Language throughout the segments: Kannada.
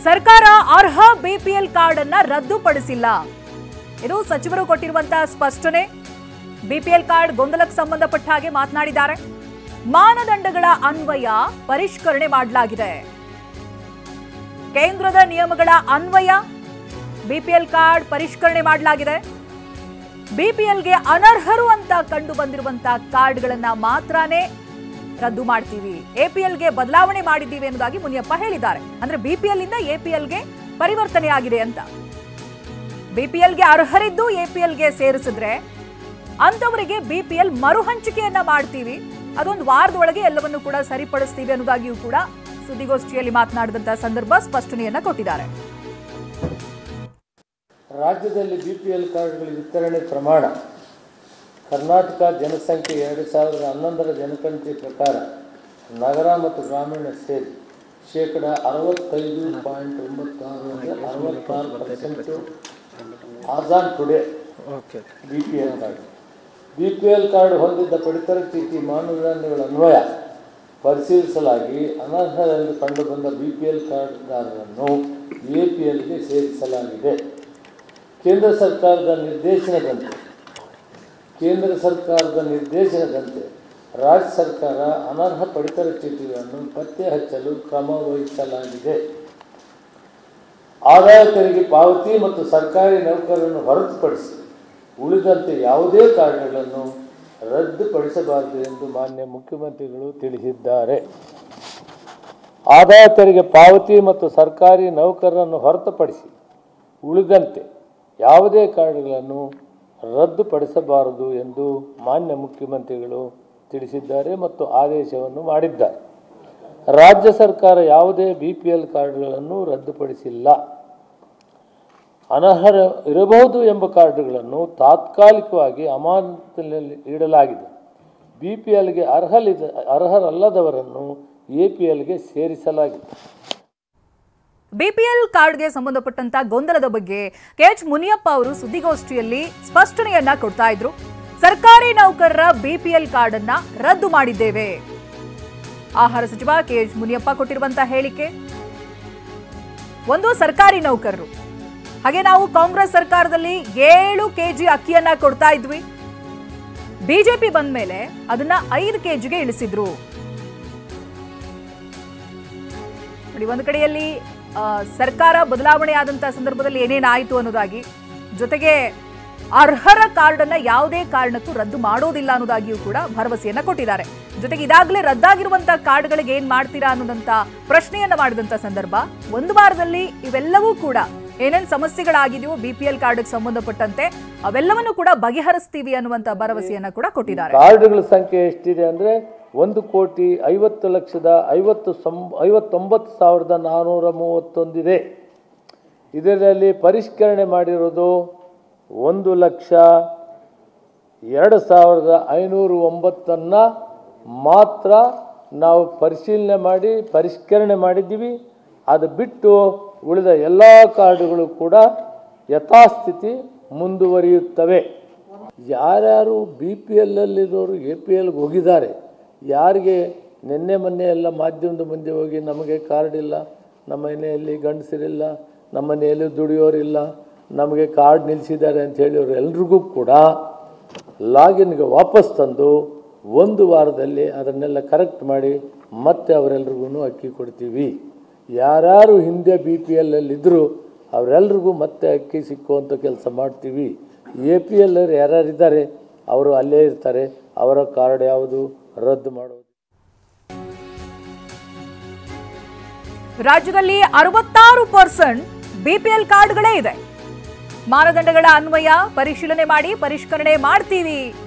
ಸರ್ಕಾರ ಅರ್ಹ ಬಿಪಿಎಲ್ ಕಾರ್ಡ್ ಅನ್ನ ರದ್ದುಪಡಿಸಿಲ್ಲ. ಇದು ಸಚಿವರು ಕೊಟ್ಟಿರುವಂತಹ ಸ್ಪಷ್ಟನೆ. ಬಿಪಿಎಲ್ ಕಾರ್ಡ್ ಗೊಂದಲಕ್ಕೆ ಸಂಬಂಧಪಟ್ಟ ಹಾಗೆ ಮಾತನಾಡಿದ್ದಾರೆ. ಮಾನದಂಡಗಳ ಅನ್ವಯ ಪರಿಷ್ಕರಣೆ ಮಾಡಲಾಗಿದೆ. ಕೇಂದ್ರದ ನಿಯಮಗಳ ಅನ್ವಯ ಬಿಪಿಎಲ್ ಕಾರ್ಡ್ ಪರಿಷ್ಕರಣೆ ಮಾಡಲಾಗಿದೆ. ಬಿಪಿಎಲ್ಗೆ ಅನರ್ಹರು ಅಂತ ಕಂಡು ಬಂದಿರುವಂತಹ ಕಾರ್ಡ್ಗಳನ್ನ ಮಾತ್ರನೇ ರದ್ದು ಮಾಡ್ತೀವಿ, ಎಪಿಎಲ್ಗೆ ಬದಲಾವಣೆ ಮಾಡಿದ್ದೀವಿ ಎನ್ನುವುದಾಗಿ ಮುನಿಯಪ್ಪ ಹೇಳಿದ್ದಾರೆ. ಅಂದ್ರೆ ಬಿಪಿಎಲ್ ಇಂದ ಎಪಿಎಲ್ಗೆ ಪರಿವರ್ತನೆ ಆಗಿದೆ ಅಂತ. ಬಿಪಿಎಲ್ಗೆ ಅರ್ಹರಿದ್ದು ಎಪಿಎಲ್ಗೆ ಸೇರಿಸಿದ್ರೆ ಅಂತವರಿಗೆ ಬಿಪಿಎಲ್ ಮರುಹಂಚಿಕೆಯನ್ನ ಮಾಡ್ತೀವಿ, ಅದೊಂದು ವಾರದೊಳಗೆ ಎಲ್ಲವನ್ನು ಕೂಡ ಸರಿಪಡಿಸ್ತೀವಿ ಅನ್ನೋದಾಗಿಯೂ ಕೂಡ ಸುದ್ದಿಗೋಷ್ಠಿಯಲ್ಲಿ ಮಾತನಾಡಿದಂತಹ ಸಂದರ್ಭ ಸ್ಪಷ್ಟನೆಯನ್ನ ಕೊಟ್ಟಿದ್ದಾರೆ. ರಾಜ್ಯದಲ್ಲಿ ಬಿಪಿಎಲ್ ಕಾರ್ಡ್ಗಳ ವಿತರಣೆ ಪ್ರಮಾಣ ಕರ್ನಾಟಕ ಜನಸಂಖ್ಯೆ 2011ರ ಜನಗಣತಿ ಪ್ರಕಾರ ನಗರ ಮತ್ತು ಗ್ರಾಮೀಣ ಸೇರಿ ಶೇಕಡ 65.96% as on today BPL card. BPL card ಹೊಂದಿದ್ದ ಪಡಿತರ ಚೀಟಿ ಮಾನದಂಡಗಳ ಅನ್ವಯ ಪರಿಶೀಲಿಸಲಾಗಿ ಅನರ್ಹರೆಂದು ಕಂಡುಬಂದ ಬಿಪಿಎಲ್ ಕಾರ್ಡ್ದಾರರನ್ನು ಎಪಿಎಲ್ಗೆ ಸೇರಿಸಲಾಗಿದೆ. ಕೇಂದ್ರ ಸರ್ಕಾರದ ನಿರ್ದೇಶನದಂತೆ ರಾಜ್ಯ ಸರ್ಕಾರ ಅನರ್ಹ ಪಡಿತರ ಚೀಟಿಗಳನ್ನು ಪತ್ತೆ ಹಚ್ಚಲು ಕ್ರಮ ವಹಿಸಲಾಗಿದೆ. ಆದಾಯ ತೆರಿಗೆ ಪಾವತಿ ಮತ್ತು ಸರ್ಕಾರಿ ನೌಕರರನ್ನು ಹೊರತುಪಡಿಸಿ ಉಳಿದಂತೆ ಯಾವುದೇ ಕಾರ್ಡ್ಗಳನ್ನು ರದ್ದುಪಡಿಸಬಾರದು ಎಂದು ಮಾನ್ಯ ಮುಖ್ಯಮಂತ್ರಿಗಳು ತಿಳಿಸಿದ್ದಾರೆ. ಆದಾಯ ತೆರಿಗೆ ಪಾವತಿ ಮತ್ತು ಸರ್ಕಾರಿ ನೌಕರರನ್ನು ಹೊರತುಪಡಿಸಿ ಉಳಿದಂತೆ ಯಾವುದೇ ಕಾರ್ಡ್ಗಳನ್ನು ರದ್ದುಪಡಿಸಬಾರದು ಎಂದು ಮಾನ್ಯ ಮುಖ್ಯಮಂತ್ರಿಗಳು ತಿಳಿಸಿದ್ದಾರೆ ಮತ್ತು ಆದೇಶವನ್ನು ಮಾಡಿದ್ದಾರೆ. ರಾಜ್ಯ ಸರ್ಕಾರ ಯಾವುದೇ ಬಿಪಿಎಲ್ ಕಾರ್ಡ್ಗಳನ್ನು ರದ್ದುಪಡಿಸಿಲ್ಲ. ಅನರ್ಹ ಇರಬಹುದು ಎಂಬ ಕಾರ್ಡ್ಗಳನ್ನು ತಾತ್ಕಾಲಿಕವಾಗಿ ಅಮಾನತಿನಲ್ಲಿ ಇಡಲಾಗಿದೆ. ಬಿಪಿಎಲ್ಗೆ ಅರ್ಹರಲ್ಲದವರನ್ನು ಎಪಿಎಲ್ಗೆ ಸೇರಿಸಲಾಗಿದೆ. ಬಿಪಿಎಲ್ ಕಾರ್ಡ್ಗೆ ಸಂಬಂಧಪಟ್ಟಂತ ಗೊಂದಲದ ಬಗ್ಗೆ ಕೆಎಚ್ ಮುನಿಯಪ್ಪ ಅವರು ಸುದ್ದಿಗೋಷ್ಠಿಯಲ್ಲಿ ಸ್ಪಷ್ಟನೆಯನ್ನ ಕೊಡ್ತಾ ಇದ್ರು. ಸರ್ಕಾರಿ ನೌಕರರ ಬಿಪಿಎಲ್ ಕಾರ್ಡ್ ಅನ್ನ ರದ್ದು ಮಾಡಿದ್ದೇವೆ. ಆಹಾರ ಸಚಿವ ಕೆಎಚ್ ಮುನಿಯಪ್ಪ ಕೊಟ್ಟಿರುವಂತಹ ಹೇಳಿಕೆ. ಒಂದು ಸರ್ಕಾರಿ ನೌಕರರು, ಹಾಗೆ ನಾವು ಕಾಂಗ್ರೆಸ್ ಸರ್ಕಾರದಲ್ಲಿ 7 ಕೆಜಿ ಅಕ್ಕಿಯನ್ನ ಕೊಡ್ತಾ ಇದ್ವಿ. ಬಿಜೆಪಿ ಬಂದ ಮೇಲೆ ಅದನ್ನ 5 ಕೆಜಿಗೆ ಇಳಿಸಿದ್ರು. ನೋಡಿ, ಒಂದು ಕಡೆಯಲ್ಲಿ ಸರ್ಕಾರ ಬದಲಾವಣೆ ಆದಂತಹ ಸಂದರ್ಭದಲ್ಲಿ ಏನೇನಾಯಿತು ಅನ್ನೋದಾಗಿ, ಜೊತೆಗೆ ಅರ್ಹರ ಕಾರ್ಡ್ ಅನ್ನ ಯಾವುದೇ ಕಾರಣಕ್ಕೂ ರದ್ದು ಮಾಡೋದಿಲ್ಲ ಅನ್ನೋದಾಗಿಯೂ ಕೂಡ ಭರವಸೆಯನ್ನ ಕೊಟ್ಟಿದ್ದಾರೆ. ಜೊತೆಗೆ ಇದಾಗಲೇ ರದ್ದಾಗಿರುವಂತಹ ಕಾರ್ಡ್ಗಳಿಗೆ ಏನ್ ಮಾಡ್ತೀರಾ ಅನ್ನೋದಂತ ಪ್ರಶ್ನೆಯನ್ನ ಮಾಡಿದಂತ ಸಂದರ್ಭ, ಒಂದು ವಾರದಲ್ಲಿ ಇವೆಲ್ಲವೂ ಕೂಡ ಏನೇನು ಸಮಸ್ಯೆಗಳಾಗಿದೆಯೋ ಬಿಪಿಎಲ್ ಕಾರ್ಡ್ಗೆ ಸಂಬಂಧಪಟ್ಟಂತೆ ಅವೆಲ್ಲವನ್ನು ಕೂಡ ಬಗೆಹರಿಸ್ತೀವಿ ಅನ್ನುವಂತ ಭರವಸೆಯನ್ನ ಕೂಡ ಕೊಟ್ಟಿದ್ದಾರೆ. ಕಾರ್ಡ್ಗಳ ಸಂಖ್ಯೆ ಎಷ್ಟಿದೆ ಅಂದ್ರೆ 1,50,59,431 ಇದೆ. ಇದರಲ್ಲಿ ಪರಿಷ್ಕರಣೆ ಮಾಡಿರೋದು 1,02,509 ಮಾತ್ರ ನಾವು ಪರಿಶೀಲನೆ ಮಾಡಿ ಪರಿಷ್ಕರಣೆ ಮಾಡಿದ್ದೀವಿ. ಅದು ಬಿಟ್ಟು ಉಳಿದ ಎಲ್ಲ ಕಾರ್ಡುಗಳು ಕೂಡ ಯಥಾಸ್ಥಿತಿ ಮುಂದುವರಿಯುತ್ತವೆ. ಯಾರ್ಯಾರು BPLಲ್ಲಿರೋರು APLಗೆ ಹೋಗಿದ್ದಾರೆ, ಯಾರಿಗೆ ನಿನ್ನೆ ಮೊನ್ನೆ ಎಲ್ಲ ಮಾಧ್ಯಮದ ಮುಂದೆ ಹೋಗಿ ನಮಗೆ ಕಾರ್ಡ್ ಇಲ್ಲ, ನಮ್ಮ ಮನೆಯಲ್ಲಿ ಗಂಡಸರಿಲ್ಲ, ನಮ್ಮ ಮನೆಯಲ್ಲಿ ದುಡಿಯೋರಿಲ್ಲ, ನಮಗೆ ಕಾರ್ಡ್ ನಿಲ್ಲಿಸಿದ್ದಾರೆ ಅಂತ ಹೇಳಿದ್ರು ಎಲ್ರಿಗೂ ಕೂಡ ಲಾಗಿನ್ಗೆ ವಾಪಸ್ ತಂದು 1 ವಾರದಲ್ಲಿ ಅದನ್ನೆಲ್ಲ ಕರೆಕ್ಟ್ ಮಾಡಿ ಮತ್ತೆ ಅವರೆಲ್ರಿಗೂ ಅಕ್ಕಿ ಕೊಡ್ತೀವಿ. ಯಾರ್ಯಾರು ಹಿಂದೆ BPLಲ್ಲಿದ್ದರು ಅವರೆಲ್ರಿಗೂ ಮತ್ತೆ ಅಕ್ಕಿ ಸಿಕ್ಕುವಂಥ ಕೆಲಸ ಮಾಡ್ತೀವಿ. APL ಯಾರ್ಯಾರಿದ್ದಾರೆ ಅವರು ಅಲ್ಲೇ ಇರ್ತಾರೆ, ಅವರ ಕಾರ್ಡ್ ಯಾವುದು ರದ್ದು ಮಾಡೋದು. ರಾಜ್ಯದಲ್ಲಿ 66% ಬಿಪಿಎಲ್ ಕಾರ್ಡ್ಗಳೇ ಇದೆ. ಮಾನದಂಡಗಳ ಅನ್ವಯ ಪರಿಶೀಲನೆ ಮಾಡಿ ಪರಿಷ್ಕರಣೆ ಮಾಡ್ತೀವಿ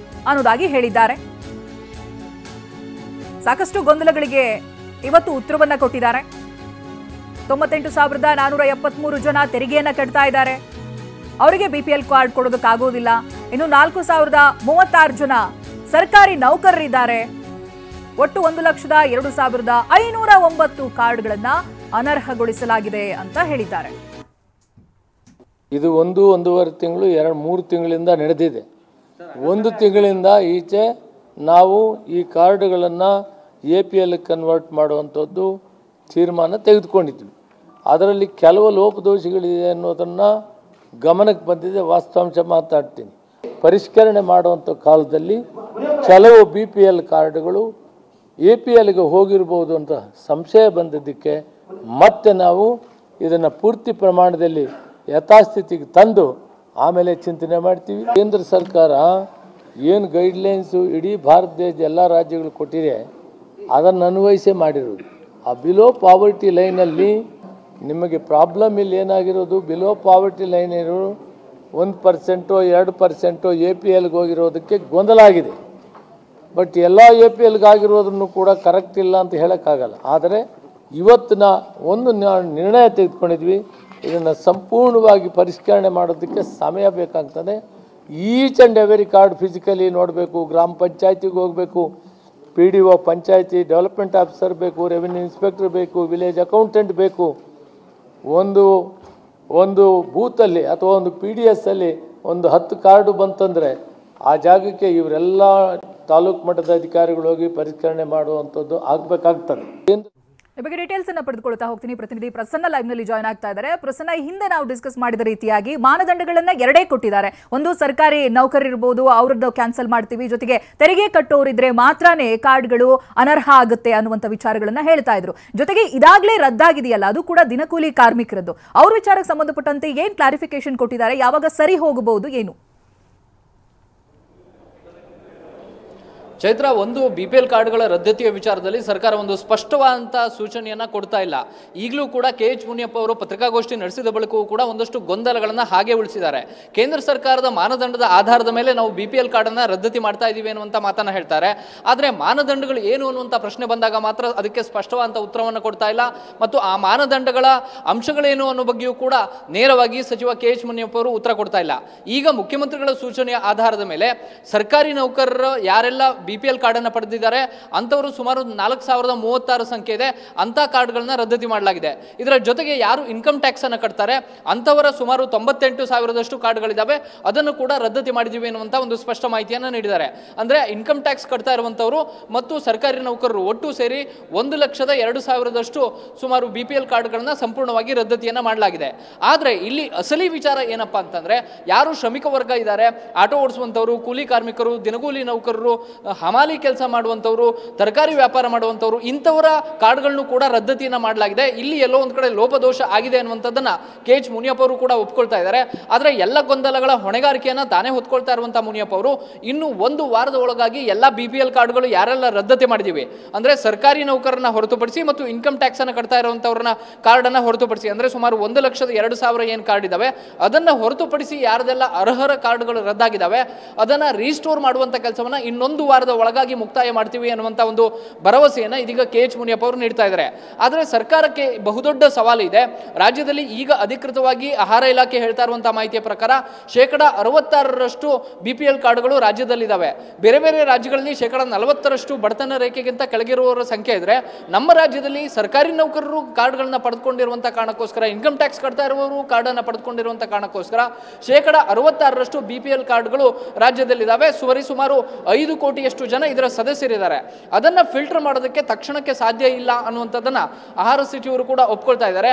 ಅನ್ನೋದಾಗಿ ಹೇಳಿದ್ದಾರೆ. ಸಾಕಷ್ಟು ಗೊಂದಲಗಳಿಗೆ ಇವತ್ತು ಉತ್ತರವನ್ನ ಕೊಟ್ಟಿದ್ದಾರೆ. 98,473 ಜನ ತೆರಿಗೆಯನ್ನ ಕಟ್ತಾ ಇದ್ದಾರೆ, ಅವರಿಗೆ ಬಿಪಿಎಲ್ ಕಾರ್ಡ್ ಕೊಡೋದಕ್ಕಾಗೋದಿಲ್ಲ. ಇನ್ನು 4,036 ಜನ ಸರ್ಕಾರಿ ನೌಕರರಿದ್ದಾರೆ. ಒಟ್ಟು 1,02,509 ಕಾರ್ಡ್ಗಳನ್ನ ಅನರ್ಹಗೊಳಿಸಲಾಗಿದೆ ಅಂತ ಹೇಳಿದ್ದಾರೆ. ಇದು 1-1.5 ತಿಂಗಳು 2-3 ತಿಂಗಳಿಂದ ನಡೆದಿದೆ. 1 ತಿಂಗಳಿಂದ ಈಚೆ ನಾವು ಈ ಕಾರ್ಡ್ಗಳನ್ನು APL ಕನ್ವರ್ಟ್ ಮಾಡುವಂಥದ್ದು ತೀರ್ಮಾನ ತೆಗೆದುಕೊಂಡಿದ್ವಿ. ಅದರಲ್ಲಿ ಕೆಲವು ಲೋಪದೋಷಗಳಿದೆ ಅನ್ನೋದನ್ನು ಗಮನಕ್ಕೆ ಬಂದಿದೆ. ವಾಸ್ತವಾಂಶ ಮಾತಾಡ್ತೀನಿ. ಪರಿಷ್ಕರಣೆ ಮಾಡುವಂಥ ಕಾಲದಲ್ಲಿ ಕೆಲವು BPL ಕಾರ್ಡ್ಗಳು APLಗೆ ಹೋಗಿರ್ಬೋದು ಅಂತ ಸಂಶಯ ಬಂದಿದ್ದಕ್ಕೆ ಮತ್ತೆ ನಾವು ಇದನ್ನು ಪೂರ್ತಿ ಪ್ರಮಾಣದಲ್ಲಿ ಯಥಾಸ್ಥಿತಿಗೆ ತಂದು ಆಮೇಲೆ ಚಿಂತನೆ ಮಾಡ್ತೀವಿ. ಕೇಂದ್ರ ಸರ್ಕಾರ ಏನು ಗೈಡ್ಲೈನ್ಸು ಇಡೀ ಭಾರತ ದೇಶದ ಎಲ್ಲ ರಾಜ್ಯಗಳು ಕೊಟ್ಟಿದೆ ಅದನ್ನು ಅನ್ವಯಿಸೇ ಮಾಡಿರೋದು. ಆ ಬಿಲೋ ಪಾವರ್ಟಿ ಲೈನಲ್ಲಿ ನಿಮಗೆ ಪ್ರಾಬ್ಲಮ್ ಇಲ್ಲಿ ಏನಾಗಿರೋದು, ಬಿಲೋ ಪಾವರ್ಟಿ ಲೈನ್ ಇರೋರು 1% 2% APLಗೆ ಹೋಗಿರೋದಕ್ಕೆ ಗೊಂದಲ ಆಗಿದೆ. ಬಟ್ ಎಲ್ಲ APLಗೆ ಆಗಿರೋದನ್ನು ಕೂಡ ಕರೆಕ್ಟ್ ಇಲ್ಲ ಅಂತ ಹೇಳೋಕ್ಕಾಗಲ್ಲ. ಆದರೆ ಇವತ್ತಿನ ಒಂದು ನಿರ್ಣಯ ತೆಗೆದುಕೊಂಡಿದ್ವಿ, ಇದನ್ನು ಸಂಪೂರ್ಣವಾಗಿ ಪರಿಷ್ಕರಣೆ ಮಾಡೋದಕ್ಕೆ ಸಮಯ ಬೇಕಾಗ್ತದೆ. Each and every card physically ನೋಡಬೇಕು, ಗ್ರಾಮ ಪಂಚಾಯತಿಗೆ ಹೋಗಬೇಕು, PDO ಪಂಚಾಯತಿ ಡೆವಲಪ್ಮೆಂಟ್ ಆಫೀಸರ್ ಬೇಕು, ರೆವಿನ್ಯೂ ಇನ್ಸ್ಪೆಕ್ಟರ್ ಬೇಕು, ವಿಲೇಜ್ ಅಕೌಂಟೆಂಟ್ ಬೇಕು. ಒಂದು ಬೂತಲ್ಲಿ ಅಥವಾ ಒಂದು PDS ಅಲ್ಲಿ ಒಂದು 10 ಕಾರ್ಡು ಬಂತಂದರೆ ಆ ಜಾಗಕ್ಕೆ ಇವರೆಲ್ಲ ತಾಲೂಕು ಮಟ್ಟದ ಅಧಿಕಾರಿಗಳು ಹೋಗಿ ಪರಿಷ್ಕರಣೆ ಮಾಡುವಂಥದ್ದು ಆಗಬೇಕಾಗ್ತದೆ. ಈ ಬಗ್ಗೆ ಡೀಟೇಲ್ಸ್ ಅನ್ನು ಪಡೆದುಕೊಳ್ತಾ ಹೋಗ್ತೀನಿ. ಪ್ರತಿನಿಧಿ ಪ್ರಸನ್ನ ಲೈವ್ ನಲ್ಲಿ ಜಾಯ್ನ್ ಆಗ್ತಾ ಇದ್ದಾರೆ. ಪ್ರಸನ್ನ, ಹಿಂದೆ ನಾವು ಡಿಸ್ಕಸ್ ಮಾಡಿದ ರೀತಿಯಾಗಿ ಮಾನದಂಡಗಳನ್ನ ಎರಡೇ ಕೊಟ್ಟಿದ್ದಾರೆ. ಒಂದು ಸರ್ಕಾರಿ ನೌಕರರಿರ್ಬೋದು, ಅವ್ರದ್ದು ಕ್ಯಾನ್ಸಲ್ ಮಾಡ್ತೀವಿ, ಜೊತೆಗೆ ತೆರಿಗೆ ಕಟ್ಟೋರಿದ್ರೆ ಮಾತ್ರನೇ ಕಾರ್ಡ್ಗಳು ಅನರ್ಹ ಆಗುತ್ತೆ ಅನ್ನುವಂಥ ವಿಚಾರಗಳನ್ನ ಹೇಳ್ತಾ ಇದ್ರು. ಜೊತೆಗೆ ಇದಾಗಲೇ ರದ್ದಾಗಿದೆಯಲ್ಲ, ಅದು ಕೂಡ ದಿನಕೂಲಿ ಕಾರ್ಮಿಕರದ್ದು. ಅವ್ರ ವಿಚಾರಕ್ಕೆ ಸಂಬಂಧಪಟ್ಟಂತೆ ಏನ್ ಕ್ಲಾರಿಫಿಕೇಶನ್ ಕೊಟ್ಟಿದ್ದಾರೆ, ಯಾವಾಗ ಸರಿ ಹೋಗಬಹುದು, ಏನು? ಚೈತ್ರ, ಒಂದು BPL ಕಾರ್ಡ್ಗಳ ರದ್ದತಿಯ ವಿಚಾರದಲ್ಲಿ ಸರ್ಕಾರ ಒಂದು ಸ್ಪಷ್ಟವಾದಂಥ ಸೂಚನೆಯನ್ನು ಕೊಡ್ತಾ ಇಲ್ಲ. ಈಗಲೂ ಕೂಡ KH ಮುನಿಯಪ್ಪ ಅವರು ಪತ್ರಿಕಾಗೋಷ್ಠಿ ನಡೆಸಿದ ಬಳಿಕವೂ ಕೂಡ ಒಂದಷ್ಟು ಗೊಂದಲಗಳನ್ನು ಹಾಗೆ ಉಳಿಸಿದ್ದಾರೆ. ಕೇಂದ್ರ ಸರ್ಕಾರದ ಮಾನದಂಡದ ಆಧಾರದ ಮೇಲೆ ನಾವು BPL ಕಾರ್ಡನ್ನು ರದ್ದತಿ ಮಾಡ್ತಾ ಇದ್ದೀವಿ ಅನ್ನುವಂಥ ಮಾತನ್ನು ಹೇಳ್ತಾರೆ. ಆದರೆ ಮಾನದಂಡಗಳು ಏನು ಅನ್ನುವಂಥ ಪ್ರಶ್ನೆ ಬಂದಾಗ ಮಾತ್ರ ಅದಕ್ಕೆ ಸ್ಪಷ್ಟವಾದಂಥ ಉತ್ತರವನ್ನು ಕೊಡ್ತಾ ಇಲ್ಲ. ಮತ್ತು ಆ ಮಾನದಂಡಗಳ ಅಂಶಗಳೇನು ಅನ್ನೋ ಬಗ್ಗೆಯೂ ಕೂಡ ನೇರವಾಗಿ ಸಚಿವ KH ಮುನಿಯಪ್ಪ ಅವರು ಉತ್ತರ ಕೊಡ್ತಾ ಇಲ್ಲ. ಈಗ ಮುಖ್ಯಮಂತ್ರಿಗಳ ಸೂಚನೆಯ ಆಧಾರದ ಮೇಲೆ ಸರ್ಕಾರಿ ನೌಕರರು ಯಾರೆಲ್ಲ BPL ಕಾರ್ಡನ್ನು ಪಡೆದಿದ್ದಾರೆ ಅಂಥವರು ಸುಮಾರು 4036 ಸಂಖ್ಯೆ ಇದೆ, ಅಂಥ ಕಾರ್ಡ್ಗಳನ್ನ ರದ್ದತಿ ಮಾಡಲಾಗಿದೆ. ಇದರ ಜೊತೆಗೆ ಯಾರು ಇನ್ಕಮ್ ಟ್ಯಾಕ್ಸ್ ಅನ್ನು ಕಟ್ತಾರೆ ಅಂಥವರ ಸುಮಾರು 98,000ದಷ್ಟು ಕಾರ್ಡ್ಗಳಿದ್ದಾವೆ, ಅದನ್ನು ಕೂಡ ರದ್ದತಿ ಮಾಡಿದ್ದೀವಿ ಎನ್ನುವಂಥ ಒಂದು ಸ್ಪಷ್ಟ ಮಾಹಿತಿಯನ್ನು ನೀಡಿದ್ದಾರೆ. ಅಂದರೆ ಇನ್ಕಮ್ ಟ್ಯಾಕ್ಸ್ ಕಟ್ತಾ ಇರುವಂಥವರು ಮತ್ತು ಸರ್ಕಾರಿ ನೌಕರರು ಒಟ್ಟು ಸೇರಿ 1,02,000ದಷ್ಟು ಸುಮಾರು BPL ಕಾರ್ಡ್ಗಳನ್ನ ಸಂಪೂರ್ಣವಾಗಿ ರದ್ದತಿಯನ್ನು ಮಾಡಲಾಗಿದೆ. ಆದರೆ ಇಲ್ಲಿ ಅಸಲಿ ವಿಚಾರ ಏನಪ್ಪಾ ಅಂತಂದ್ರೆ, ಯಾರು ಶ್ರಮಿಕ ವರ್ಗ ಇದ್ದಾರೆ, ಆಟೋ ಓಡಿಸುವಂಥವರು, ಕೂಲಿ ಕಾರ್ಮಿಕರು, ದಿನಗೂಲಿ ನೌಕರರು, ಹಮಾಲಿ ಕೆಲಸ ಮಾಡುವಂಥವ್ರು, ತರಕಾರಿ ವ್ಯಾಪಾರ ಮಾಡುವಂಥವ್ರು, ಇಂಥವರ ಕಾರ್ಡ್ಗಳನ್ನು ಕೂಡ ರದ್ದತಿಯನ್ನು ಮಾಡಲಾಗಿದೆ. ಇಲ್ಲಿ ಎಲ್ಲೋ ಒಂದು ಕಡೆ ಲೋಪದೋಷ ಆಗಿದೆ ಅನ್ನುವಂಥದ್ದನ್ನು KH ಮುನಿಯಪ್ಪ ಅವರು ಕೂಡ ಒಪ್ಕೊಳ್ತಾ ಇದ್ದಾರೆ. ಆದರೆ ಎಲ್ಲ ಗೊಂದಲಗಳ ಹೊಣೆಗಾರಿಕೆಯನ್ನು ತಾನೇ ಹೊತ್ಕೊಳ್ತಾ ಇರುವಂಥ ಮುನಿಯಪ್ಪ ಅವರು ಇನ್ನು ಒಂದು ವಾರದ ಒಳಗಾಗಿ ಎಲ್ಲ BPL ಕಾರ್ಡ್ಗಳು ಯಾರೆಲ್ಲ ರದ್ದತಿ ಮಾಡಿದ್ದೀವಿ, ಅಂದರೆ ಸರ್ಕಾರಿ ನೌಕರರನ್ನ ಹೊರತುಪಡಿಸಿ ಮತ್ತು ಇನ್ಕಮ್ ಟ್ಯಾಕ್ಸ್ ಅನ್ನು ಕಟ್ತಾ ಇರುವಂಥವ್ರನ್ನ ಕಾರ್ಡನ್ನು ಹೊರತುಪಡಿಸಿ, ಅಂದರೆ ಸುಮಾರು 1,02,000 ಏನು ಕಾರ್ಡ್ ಇದ್ದಾವೆ ಅದನ್ನು ಹೊರತುಪಡಿಸಿ ಯಾರದೆಲ್ಲ ಅರ್ಹರ ಕಾರ್ಡ್ಗಳು ರದ್ದಾಗಿದ್ದಾವೆ ಅದನ್ನು ರೀಸ್ಟೋರ್ ಮಾಡುವಂಥ ಕೆಲಸವನ್ನು ಇನ್ನೊಂದು ವಾರದ ಒಳಗಾಗಿ ಮುಕ್ತಾಯ ಮಾಡ್ತೀವಿ ಅನ್ನುವಂಥ ಒಂದು ಭರವಸೆಯನ್ನು ಇದೀಗ KH ಮುನಿಯಪ್ಪ ಅವರು ನೀಡ್ತಾ ಇದ್ದಾರೆ. ಆದರೆ ಸರ್ಕಾರಕ್ಕೆ ಬಹುದೊಡ್ಡ ಸವಾಲು ಇದೆ. ರಾಜ್ಯದಲ್ಲಿ ಈಗ ಅಧಿಕೃತವಾಗಿ ಆಹಾರ ಇಲಾಖೆ ಹೇಳ್ತಾ ಇರುವಂತಹ ಮಾಹಿತಿಯ ಪ್ರಕಾರ 66% BPL ಕಾರ್ಡ್ಗಳು ರಾಜ್ಯದಲ್ಲಿದ್ದಾವೆ. ಬೇರೆ ಬೇರೆ ರಾಜ್ಯಗಳಲ್ಲಿ 40% ಬಡತನ ರೇಖೆಗಿಂತ ಕೆಳಗಿರುವವರ ಸಂಖ್ಯೆ ಇದ್ರೆ, ನಮ್ಮ ರಾಜ್ಯದಲ್ಲಿ ಸರ್ಕಾರಿ ನೌಕರರು ಕಾರ್ಡ್ಗಳನ್ನ ಪಡೆದುಕೊಂಡಿರುವಂಥ ಕಾರಣಕ್ಕೋಸ್ಕರ, ಇನ್ಕಮ್ ಟ್ಯಾಕ್ಸ್ ಕಟ್ತಾ ಇರುವವರು ಕಾರ್ಡನ್ನು ಪಡೆದುಕೊಂಡಿರುವಂಥ ಕಾರಣಕ್ಕೋಸ್ಕರ 66% BPL ಕಾರ್ಡ್ಗಳು ರಾಜ್ಯದಲ್ಲಿದ್ದಾವೆ. ಸುಮಾರು 5 ಕೋಟಿಯಷ್ಟು ಜನ ಇದರ ಸದಸ್ಯರಿದ್ದಾರೆ. ಅದನ್ನು ಫಿಲ್ಟರ್ ಮಾಡೋದಕ್ಕೆ ತಕ್ಷಣಕ್ಕೆ ಸಾಧ್ಯ ಇಲ್ಲ ಅನ್ನುವಂಥದ್ದನ್ನು ಆಹಾರ ಸಚಿವರು ಕೂಡ ಒಪ್ಕೊಳ್ತಾ ಇದ್ದಾರೆ.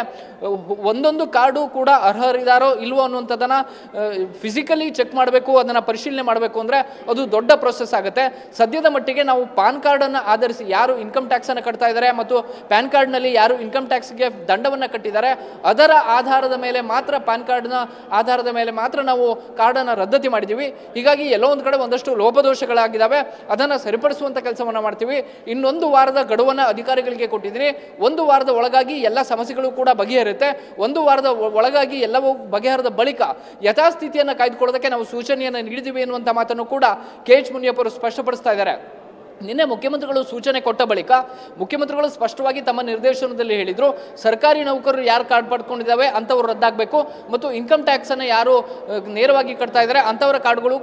ಒಂದೊಂದು ಕಾರ್ಡು ಕೂಡ ಅರ್ಹರಿದ್ದಾರೋ ಇಲ್ವೋ ಅನ್ನುವಂಥದ್ದನ್ನು ಫಿಸಿಕಲಿ ಚೆಕ್ ಮಾಡಬೇಕು, ಅದನ್ನು ಪರಿಶೀಲನೆ ಮಾಡಬೇಕು ಅಂದರೆ ಅದು ದೊಡ್ಡ ಪ್ರೊಸೆಸ್ ಆಗುತ್ತೆ. ಸದ್ಯದ ಮಟ್ಟಿಗೆ ನಾವು ಪಾನ್ ಕಾರ್ಡನ್ನು ಆಧರಿಸಿ ಯಾರು ಇನ್ಕಮ್ ಟ್ಯಾಕ್ಸನ್ನು ಕಟ್ತಾ ಇದ್ದಾರೆ ಮತ್ತು ಪ್ಯಾನ್ ಕಾರ್ಡ್ನಲ್ಲಿ ಯಾರು ಇನ್ಕಮ್ ಟ್ಯಾಕ್ಸ್ಗೆ ದಂಡವನ್ನು ಕಟ್ಟಿದ್ದಾರೆ ಅದರ ಆಧಾರದ ಮೇಲೆ ಮಾತ್ರ, ಪಾನ್ ಕಾರ್ಡ್ನ ಆಧಾರದ ಮೇಲೆ ಮಾತ್ರ ನಾವು ಕಾರ್ಡನ್ನು ರದ್ದತಿ ಮಾಡಿದ್ದೀವಿ. ಹೀಗಾಗಿ ಎಲ್ಲೋ ಒಂದು ಕಡೆ ಒಂದಷ್ಟು ಲೋಪದೋಷಗಳಾಗಿದ್ದಾವೆ, ಅದನ್ನು ಸರಿಪಡಿಸುವಂಥ ಕೆಲಸವನ್ನು ಮಾಡ್ತೀವಿ. ಇನ್ನೊಂದು ವಾರದ ಗಡುವನ್ನು ಅಧಿಕಾರಿಗಳಿಗೆ ಕೊಟ್ಟಿದ್ದೀನಿ. ಒಂದು ವಾರದ ಒಳಗಾಗಿ ಎಲ್ಲ ಸಮಸ್ಯೆಗಳು ಕೂಡ ಬಗೆಹರುತ್ತೆ. ಒಂದು ವಾರದ ಒಳಗಾಗಿ ಎಲ್ಲವೂ ಬಗೆಹರಿದ ಬಳಿಕ ಯಥಾಸ್ಥಿತಿಯನ್ನು ಕಾಯ್ದುಕೊಳ್ಳೋದಕ್ಕೆ ನಾವು ಸೂಚನೆಯನ್ನು ನೀಡಿದ್ದೀವಿ ಎನ್ನುವಂಥ ಮಾತನ್ನು ಕೂಡ KH ಮುನಿಯಪ್ಪ ಅವರು ಸ್ಪಷ್ಟಪಡಿಸ್ತಾ ಇದ್ದಾರೆ. ನಿನ್ನೆ ಮುಖ್ಯಮಂತ್ರಿಗಳು ಸೂಚನೆ ಕೊಟ್ಟ ಬಳಿಕ ಮುಖ್ಯಮಂತ್ರಿಗಳು ಸ್ಪಷ್ಟವಾಗಿ ತಮ್ಮ ನಿರ್ದೇಶನದಲ್ಲಿ ಹೇಳಿದರು, ಸರ್ಕಾರಿ ನೌಕರರು ಯಾರು ಕಾರ್ಡ್ ಪಡ್ಕೊಂಡಿದ್ದಾವೆ ಅಂಥವ್ರು ರದ್ದಾಗಬೇಕು ಮತ್ತು ಇನ್ಕಮ್ ಟ್ಯಾಕ್ಸನ್ನು ಯಾರು ನೇರವಾಗಿ ಕಟ್ತಾ ಇದ್ದಾರೆ ಅಂಥವರ ಕಾರ್ಡ್ಗಳು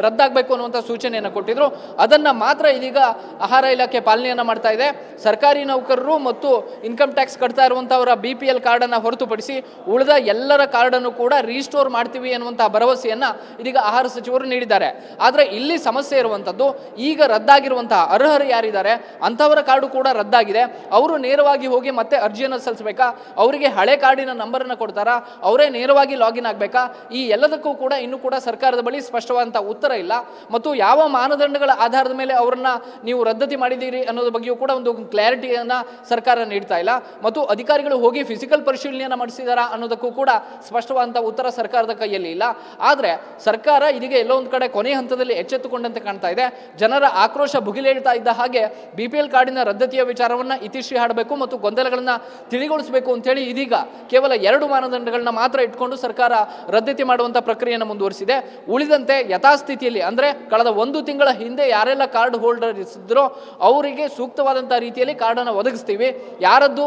ರದ್ದಾಗಬೇಕು ಅನ್ನುವಂಥ ಸೂಚನೆಯನ್ನು ಕೊಟ್ಟಿದ್ರು. ಅದನ್ನು ಮಾತ್ರ ಇದೀಗ ಆಹಾರ ಇಲಾಖೆ ಪಾಲನೆಯನ್ನು ಮಾಡ್ತಾ ಇದೆ. ಸರ್ಕಾರಿ ನೌಕರರು ಮತ್ತು ಇನ್ಕಮ್ ಟ್ಯಾಕ್ಸ್ ಕಟ್ತಾ ಇರುವಂಥವರ BPL ಕಾರ್ಡನ್ನು ಹೊರತುಪಡಿಸಿ ಉಳಿದ ಎಲ್ಲರ ಕಾರ್ಡನ್ನು ಕೂಡ ರೀಸ್ಟೋರ್ ಮಾಡ್ತೀವಿ ಅನ್ನುವಂಥ ಭರವಸೆಯನ್ನು ಇದೀಗ ಆಹಾರ ಸಚಿವರು ನೀಡಿದ್ದಾರೆ. ಆದರೆ ಇಲ್ಲಿ ಸಮಸ್ಯೆ ಇರುವಂಥದ್ದು, ಈಗ ರದ್ದಾಗಿ ರದ್ದಾಗಿರುವಂತಹ ಅರ್ಹರು ಯಾರಿದ್ದಾರೆ ಅಂಥವರ ಕಾರ್ಡು ಕೂಡ ರದ್ದಾಗಿದೆ. ಅವರು ನೇರವಾಗಿ ಹೋಗಿ ಮತ್ತೆ ಅರ್ಜಿಯನ್ನು ಸಲ್ಲಿಸಬೇಕಾ, ಅವರಿಗೆ ಹಳೆ ಕಾರ್ಡಿನ ನಂಬರನ್ನು ಕೊಡ್ತಾರಾ, ಅವರೇ ನೇರವಾಗಿ ಲಾಗಿನ್ ಆಗಬೇಕಾ? ಈ ಎಲ್ಲದಕ್ಕೂ ಕೂಡ ಇನ್ನೂ ಕೂಡ ಸರ್ಕಾರದ ಬಳಿ ಸ್ಪಷ್ಟವಾದಂಥ ಉತ್ತರ ಇಲ್ಲ. ಮತ್ತು ಯಾವ ಮಾನದಂಡಗಳ ಆಧಾರದ ಮೇಲೆ ಅವರನ್ನ ನೀವು ರದ್ದತಿ ಮಾಡಿದ್ದೀರಿ ಅನ್ನೋದ್ರ ಬಗ್ಗೆಯೂ ಕೂಡ ಒಂದು ಕ್ಲಾರಿಟಿಯನ್ನು ಸರ್ಕಾರ ನೀಡ್ತಾ ಇಲ್ಲ. ಮತ್ತು ಅಧಿಕಾರಿಗಳು ಹೋಗಿ ಫಿಸಿಕಲ್ ಪರಿಶೀಲನೆಯನ್ನು ಮಾಡಿಸಿದಾರಾ ಅನ್ನೋದಕ್ಕೂ ಕೂಡ ಸ್ಪಷ್ಟವಾದಂಥ ಉತ್ತರ ಸರ್ಕಾರದ ಕೈಯಲ್ಲಿ ಇಲ್ಲ. ಆದರೆ ಸರ್ಕಾರ ಇದೀಗ ಎಲ್ಲೋ ಒಂದು ಕಡೆ ಕೊನೆ ಹಂತದಲ್ಲಿ ಎಚ್ಚೆತ್ತುಕೊಂಡಂತೆ ಕಾಣ್ತಾ ಇದೆ. ಜನರ ಆಕ್ರೋಶ ಭುಗಿಲೇಳ್ತಾ ಇದ್ದ ಹಾಗೆ BPL ಕಾರ್ಡಿನ ರದ್ದತಿಯ ವಿಚಾರವನ್ನು ಇತಿಶ್ರೀ ಹಾಡಬೇಕು ಮತ್ತು ಗೊಂದಲಗಳನ್ನು ತಿಳಿಗೊಳಿಸಬೇಕು ಅಂತೇಳಿ ಇದೀಗ ಕೇವಲ 2 ಮಾನದಂಡಗಳನ್ನ ಮಾತ್ರ ಇಟ್ಕೊಂಡು ಸರ್ಕಾರ ರದ್ದತಿ ಮಾಡುವಂಥ ಪ್ರಕ್ರಿಯೆಯನ್ನು ಮುಂದುವರಿಸಿದೆ. ಉಳಿದಂತೆ ಯಥಾಸ್ಥಿತಿಯಲ್ಲಿ ಅಂದರೆ ಕಳೆದ 1 ತಿಂಗಳ ಹಿಂದೆ ಯಾರೆಲ್ಲ ಕಾರ್ಡ್ ಹೋಲ್ಡರ್ ಇದ್ರೋ ಅವರಿಗೆ ಸೂಕ್ತವಾದಂಥ ರೀತಿಯಲ್ಲಿ ಕಾರ್ಡನ್ನು ಒದಗಿಸ್ತೀವಿ. ಯಾರದ್ದು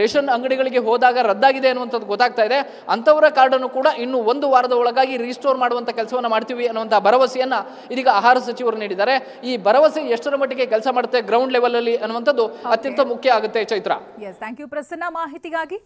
ರೇಷನ್ ಅಂಗಡಿಗಳಿಗೆ ಹೋದಾಗ ರದ್ದಾಗಿದೆ ಅನ್ನುವಂಥದ್ದು ಗೊತ್ತಾಗ್ತಾ ಇದೆ ಅಂಥವರ ಕಾರ್ಡನ್ನು ಕೂಡ ಇನ್ನು 1 ವಾರದ ಒಳಗಾಗಿ ರೀಸ್ಟೋರ್ ಮಾಡುವಂಥ ಕೆಲಸವನ್ನು ಮಾಡ್ತೀವಿ ಅನ್ನುವಂಥ ಭರವಸೆಯನ್ನು ಇದೀಗ ಆಹಾರ ಸಚಿವರು ನೀಡಿದ್ದಾರೆ. ಈ ಭರವಸೆ ಎಷ್ಟರ ಮಟ್ಟಿಗೆ ಕೆಲಸ ಮಾಡುತ್ತೆ ಗ್ರೌಂಡ್ ಲೆವೆಲ್ ಅಲ್ಲಿ ಅನ್ನುವಂಥದ್ದು ಅತ್ಯಂತ ಮುಖ್ಯ ಆಗುತ್ತೆ. ಚೈತ್ರ, ಥ್ಯಾಂಕ್ ಯು ಪ್ರಸನ್ನ ಮಾಹಿತಿಗಾಗಿ.